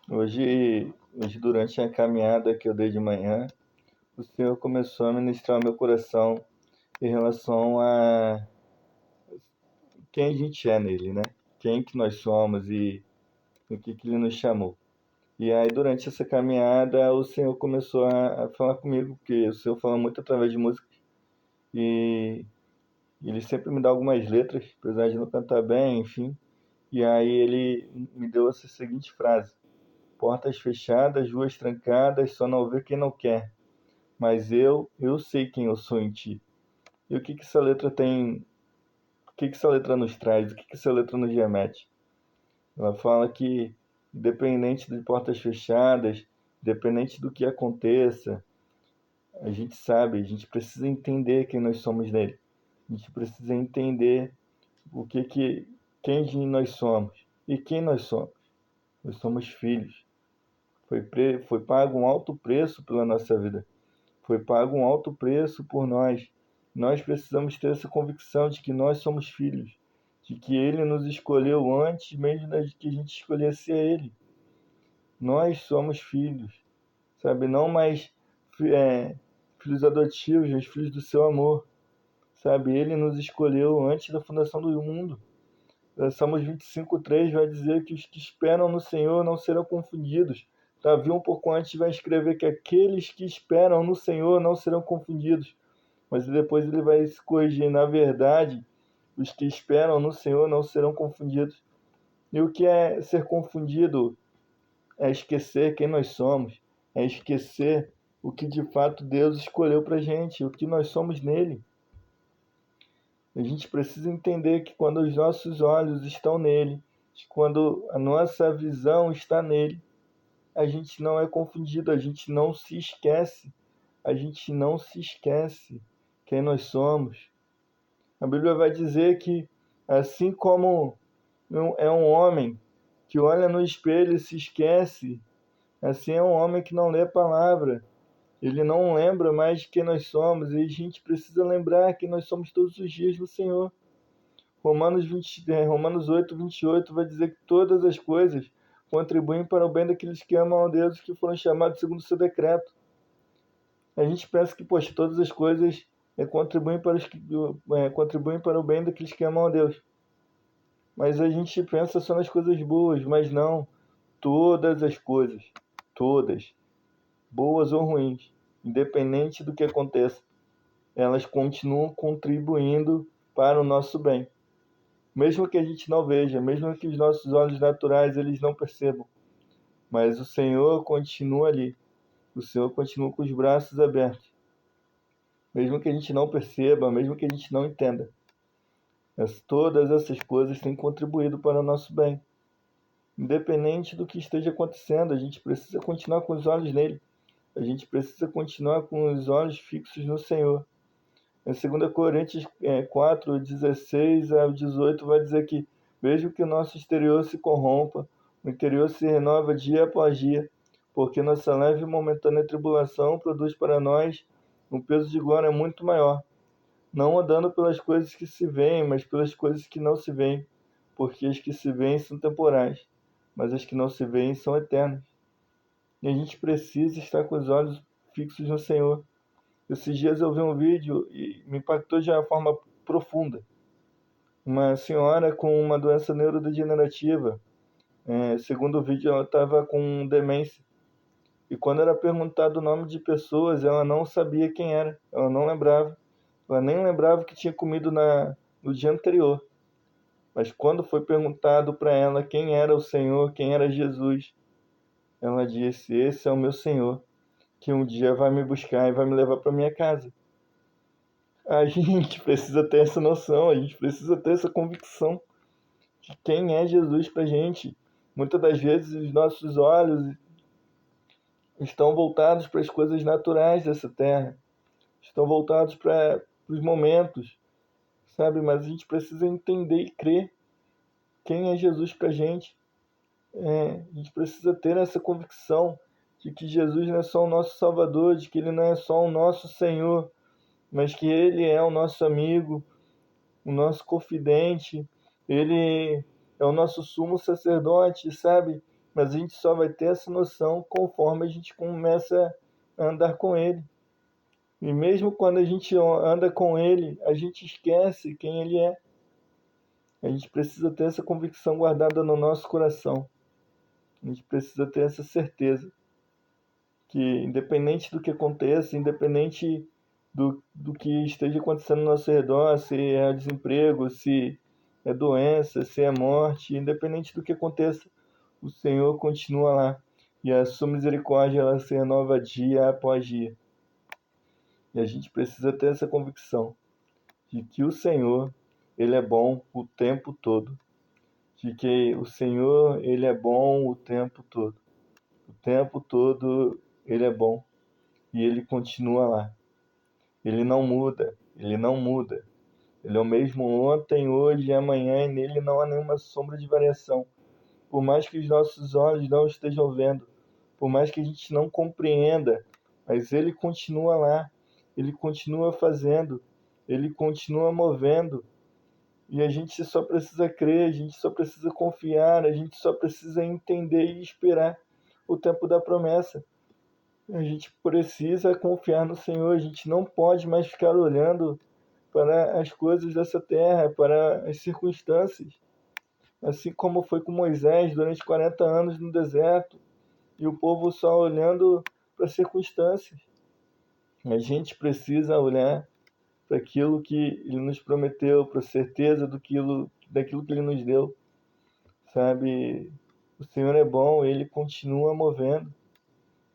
Hoje, durante a caminhada que eu dei de manhã, o Senhor começou a ministrar o meu coração em relação a quem a gente é nele, né? Quem que nós somos e o que ele nos chamou. E aí, durante essa caminhada, o Senhor começou a falar comigo, porque o Senhor fala muito através de música e ele sempre me dá algumas letras, apesar de não cantar bem, enfim. E aí ele me deu essa seguinte frase: portas fechadas, ruas trancadas, só não vê quem não quer. Mas eu sei quem eu sou em ti. E o que que essa letra tem, o que que essa letra nos traz, o que que essa letra nos remete? Ela fala que, independente de portas fechadas, independente do que aconteça, a gente sabe, a gente precisa entender quem nós somos nele. A gente precisa entender o que que, quem nós somos e quem nós somos. Nós somos filhos. Foi pago um alto preço pela nossa vida. Foi pago um alto preço por nós. Nós precisamos ter essa convicção de que nós somos filhos, de que Ele nos escolheu antes mesmo de que a gente escolhesse a Ele. Nós somos filhos, sabe? Não mais filhos adotivos, mas filhos do seu amor, sabe? Ele nos escolheu antes da fundação do mundo. Salmos 25:3 vai dizer que os que esperam no Senhor não serão confundidos. Davi, um pouco antes, vai escrever que aqueles que esperam no Senhor não serão confundidos. Mas depois ele vai se corrigir. Na verdade, os que esperam no Senhor não serão confundidos. E o que é ser confundido? É esquecer quem nós somos. É esquecer o que de fato Deus escolheu para a gente, o que nós somos nele. A gente precisa entender que quando os nossos olhos estão nele, quando a nossa visão está nele, a gente não é confundido, a gente não se esquece, a gente não se esquece quem nós somos. A Bíblia vai dizer que, assim como é um homem que olha no espelho e se esquece, assim é um homem que não lê a palavra. Ele não lembra mais de quem nós somos, e a gente precisa lembrar que nós somos todos os dias do Senhor. Romanos 8:28 vai dizer que todas as coisas contribuem para o bem daqueles que amam a Deus e que foram chamados segundo o seu decreto. A gente pensa que, poxa, todas as coisas contribuem para o bem daqueles que amam a Deus. Mas a gente pensa só nas coisas boas, mas não. Todas as coisas, todas, boas ou ruins, independente do que aconteça, elas continuam contribuindo para o nosso bem. Mesmo que a gente não veja, mesmo que os nossos olhos naturais eles não percebam, mas o Senhor continua ali. O Senhor continua com os braços abertos. Mesmo que a gente não perceba, mesmo que a gente não entenda. Todas essas coisas têm contribuído para o nosso bem. Independente do que esteja acontecendo, a gente precisa continuar com os olhos nele. A gente precisa continuar com os olhos fixos no Senhor. Em 2 Coríntios 4:16 ao 18 vai dizer que, mesmo que o nosso exterior se corrompa, o interior se renova dia após dia, porque nossa leve e momentânea tribulação produz para nós um peso de glória muito maior, não andando pelas coisas que se veem, mas pelas coisas que não se veem, porque as que se veem são temporais, mas as que não se veem são eternas. E a gente precisa estar com os olhos fixos no Senhor. Esses dias eu vi um vídeo e me impactou de uma forma profunda. Uma senhora com uma doença neurodegenerativa. Segundo o vídeo, ela estava com demência. E quando era perguntado o nome de pessoas, ela não sabia quem era. Ela não lembrava. Ela nem lembrava o que tinha comido no dia anterior. Mas quando foi perguntado para ela quem era o Senhor, quem era Jesus, ela disse: esse é o meu Senhor, que um dia vai me buscar e vai me levar para minha casa. A gente precisa ter essa noção, a gente precisa ter essa convicção de quem é Jesus para a gente. Muitas das vezes os nossos olhos estão voltados para as coisas naturais dessa terra, estão voltados para os momentos, sabe? Mas a gente precisa entender e crer quem é Jesus para a gente. A gente precisa ter essa convicção de que Jesus não é só o nosso Salvador, de que Ele não é só o nosso Senhor, mas que Ele é o nosso amigo, o nosso confidente, ele é o nosso sumo sacerdote, sabe? Mas a gente só vai ter essa noção conforme a gente começa a andar com Ele. E mesmo quando a gente anda com Ele, a gente esquece quem Ele é. A gente precisa ter essa convicção guardada no nosso coração. A gente precisa ter essa certeza que, independente do que aconteça, independente do que esteja acontecendo ao nosso redor, se é desemprego, se é doença, se é morte, independente do que aconteça, o Senhor continua lá. E a sua misericórdia, ela se renova dia após dia. E a gente precisa ter essa convicção de que o Senhor, Ele é bom o tempo todo. De que o Senhor, Ele é bom o tempo todo. O tempo todo Ele é bom. E Ele continua lá. Ele não muda. Ele não muda. Ele é o mesmo ontem, hoje e amanhã, e nele não há nenhuma sombra de variação. Por mais que os nossos olhos não estejam vendo, por mais que a gente não compreenda, mas Ele continua lá. Ele continua fazendo. Ele continua movendo. E a gente só precisa crer, a gente só precisa confiar, a gente só precisa entender e esperar o tempo da promessa. A gente precisa confiar no Senhor, a gente não pode mais ficar olhando para as coisas dessa terra, para as circunstâncias. Assim como foi com Moisés durante 40 anos no deserto, e o povo só olhando para as circunstâncias. A gente precisa olhar para aquilo que Ele nos prometeu, para a certeza daquilo que Ele nos deu, sabe? O Senhor é bom, Ele continua movendo,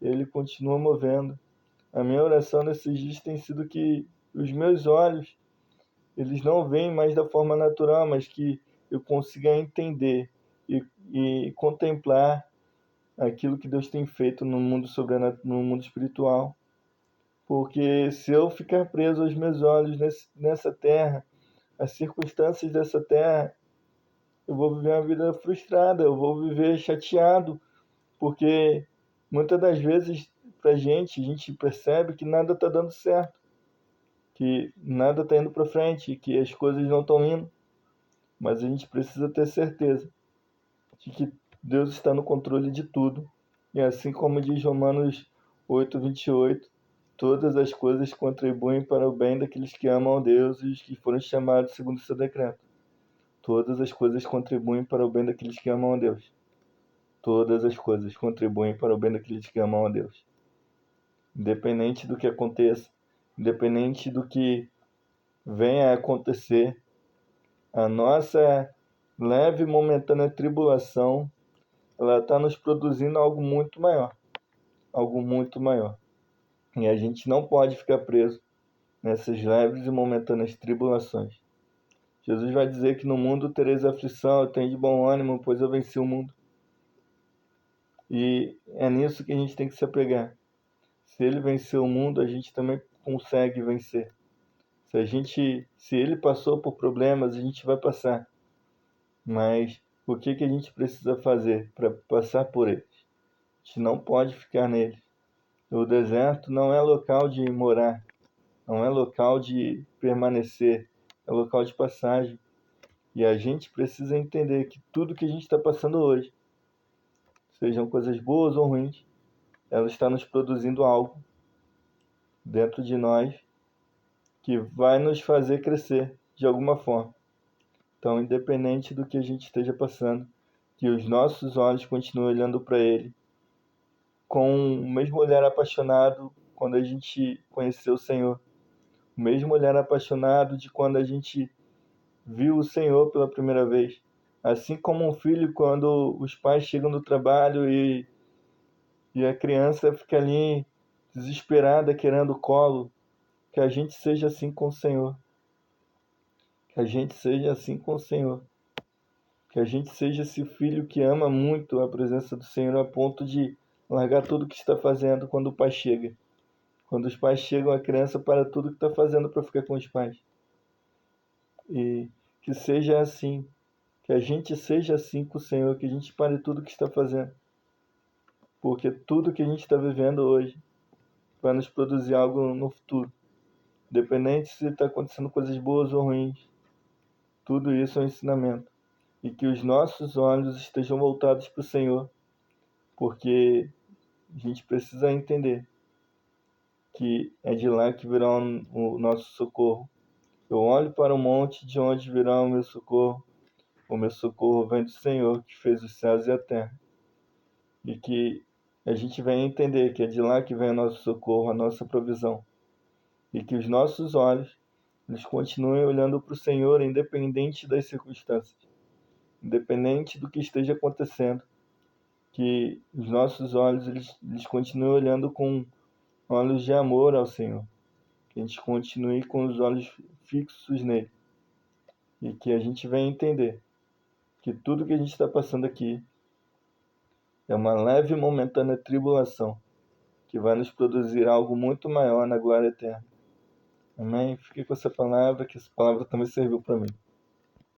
Ele continua movendo. A minha oração nesses dias tem sido que os meus olhos, eles não veem mais da forma natural, mas que eu consiga entender e contemplar aquilo que Deus tem feito no mundo no mundo espiritual. Porque se eu ficar preso aos meus olhos nessa terra, as circunstâncias dessa terra, eu vou viver uma vida frustrada, eu vou viver chateado, porque muitas das vezes a gente percebe que nada está dando certo, que nada está indo para frente, que as coisas não estão indo, mas a gente precisa ter certeza de que Deus está no controle de tudo. E assim como diz Romanos 8:28, todas as coisas contribuem para o bem daqueles que amam a Deus e os que foram chamados segundo o seu decreto. Todas as coisas contribuem para o bem daqueles que amam a Deus. Todas as coisas contribuem para o bem daqueles que amam a Deus. Independente do que aconteça, independente do que venha a acontecer, a nossa leve e momentânea tribulação, ela está nos produzindo algo muito maior. Algo muito maior. E a gente não pode ficar preso nessas leves e momentâneas tribulações. Jesus vai dizer que no mundo tereis aflição, tem de bom ânimo, pois eu venci o mundo. E é nisso que a gente tem que se apegar. Se ele venceu o mundo, a gente também consegue vencer. Se ele passou por problemas, a gente vai passar. Mas o que a gente precisa fazer para passar por eles? A gente não pode ficar neles. O deserto não é local de morar, não é local de permanecer, é local de passagem. E a gente precisa entender que tudo que a gente está passando hoje, sejam coisas boas ou ruins, ela está nos produzindo algo dentro de nós que vai nos fazer crescer de alguma forma. Então, independente do que a gente esteja passando, que os nossos olhos continuem olhando para Ele com o mesmo olhar apaixonado quando a gente conheceu o Senhor, o mesmo olhar apaixonado de quando a gente viu o Senhor pela primeira vez. Assim como um filho, quando os pais chegam do trabalho e a criança fica ali desesperada, querendo colo, que a gente seja assim com o Senhor. Que a gente seja assim com o Senhor. Que a gente seja esse filho que ama muito a presença do Senhor a ponto de largar tudo que está fazendo quando o pai chega. Quando os pais chegam, a criança para tudo que está fazendo para ficar com os pais. E que seja assim. Que a gente seja assim com o Senhor, que a gente pare tudo que está fazendo. Porque tudo que a gente está vivendo hoje vai nos produzir algo no futuro. Independente se está acontecendo coisas boas ou ruins. Tudo isso é um ensinamento. E que os nossos olhos estejam voltados para o Senhor. porque a gente precisa entender que é de lá que virá o nosso socorro. Eu olho para o monte, de onde virá o meu socorro. O meu socorro vem do Senhor, que fez os céus e a terra. E que a gente venha entender que é de lá que vem o nosso socorro, a nossa provisão. E que os nossos olhos, eles continuem olhando para o Senhor, independente das circunstâncias. Independente do que esteja acontecendo. Que os nossos olhos, eles continuem olhando com olhos de amor ao Senhor. Que a gente continue com os olhos fixos nele. E que a gente venha entender que tudo que a gente está passando aqui é uma leve e momentânea tribulação que vai nos produzir algo muito maior na glória eterna. Amém? Fique com essa palavra, que essa palavra também serviu para mim.